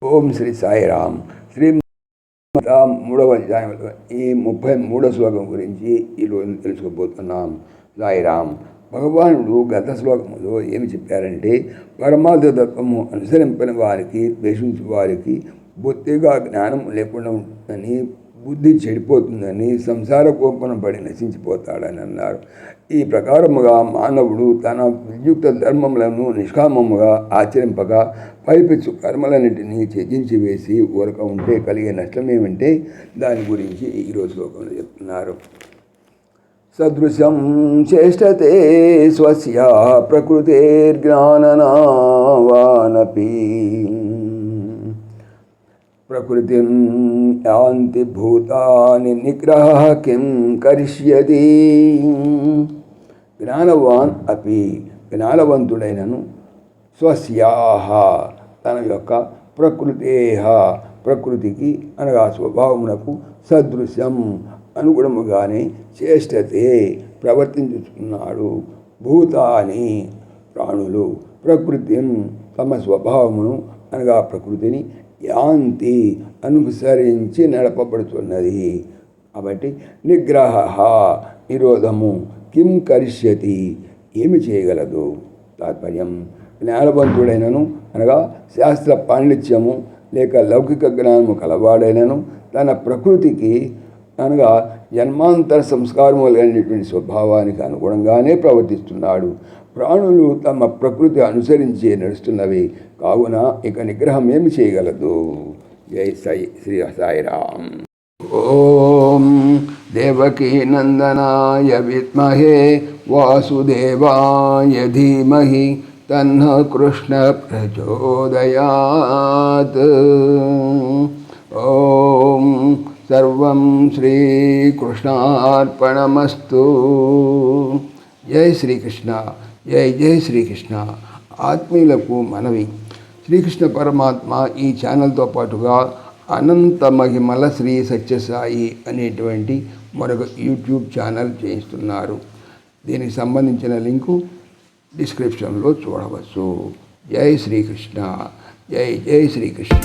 ఓం శ్రీ సాయిరామ్. శ్రీ మూడవ అధ్యాయంలో ఈ 33వ శ్లోకం గురించి ఈరోజు తెలుసుకోబోతున్నాం. సాయిరామ్. భగవానుడు గత శ్లోకములో ఏమి చెప్పారంటే, పరమార్థ తత్వము అనుసరింపని వారికి, ద్వేషించే వారికి బొత్తిగా జ్ఞానం లేకుండా ఉంటుందని, బుద్ధి చెడిపోతుందని, సంసార కోపన పడి నశించిపోతాడని అన్నారు. ఈ ప్రకారముగా మానవుడు తన విద్యుక్త ధర్మములను నిష్కామముగా ఆచరింపక పైపెచ్చు కర్మలన్నింటినీ త్యజించి వేసి ఊరక ఉంటే కలిగే నష్టం ఏమంటే దాని గురించి ఈరోజు శ్లోకంలో చెప్తున్నారు. సదృశం చేష్టతే స్వస్య ప్రకృతిర్జ్ఞాననావానపి ప్రకృతిం యాంతి భూతాని నిగ్రహ కిం కరిష్యతి. జ్ఞానవాన్ అపి, జ్ఞానవంతుడైనను, స్వస్యాహ తన యొక్క ప్రకృతికి అనగా స్వభావమునకు సదృశ్యం అనుగుణముగానే చేష్టతే ప్రవర్తించుతున్నాడు. భూతాని ప్రాణులు ప్రకృతిం తమ స్వభావమును అనగా ప్రకృతిని యాంతి అనుసరించి నడపబడుతున్నది. కాబట్టి నిగ్రహ నిరోధము, కిం కరిష్యతి ఏమి చేయగలదు. తాత్పర్యం, జ్ఞానవంతుడైనను అనగా శాస్త్ర పాండిత్యము లేక లౌకిక జ్ఞానము కలవాడైనను తన ప్రకృతికి అనగా జన్మాంతర సంస్కారము లేనటువంటి స్వభావానికి అనుగుణంగానే ప్రవర్తిస్తున్నాడు. ప్రాణులు తమ ప్రకృతి అనుసరించి నడుస్తున్నవి కావున ఇక నిగ్రహం ఏమి చేయగలదు. జై సాయి శ్రీ సాయిరామ్. ఓం దేవకీ నందనాయ విద్మహే వాసుదేవాయ ధీమహి తన్నః కృష్ణ ప్రచోదయాత్. ఓం సర్వం శ్రీకృష్ణార్పణమస్తు. జై శ్రీకృష్ణ. జై జై శ్రీకృష్ణ. ఆత్మీయులకు మనవి, శ్రీకృష్ణ పరమాత్మ ఈ ఛానల్తో పాటుగా అనంత మహిమల శ్రీ సత్యసాయి అనేటువంటి మరొక యూట్యూబ్ ఛానల్ చేయిస్తున్నారు. దీనికి సంబంధించిన లింకు డిస్క్రిప్షన్లో చూడవచ్చు. జై శ్రీకృష్ణ. జై జై శ్రీకృష్ణ.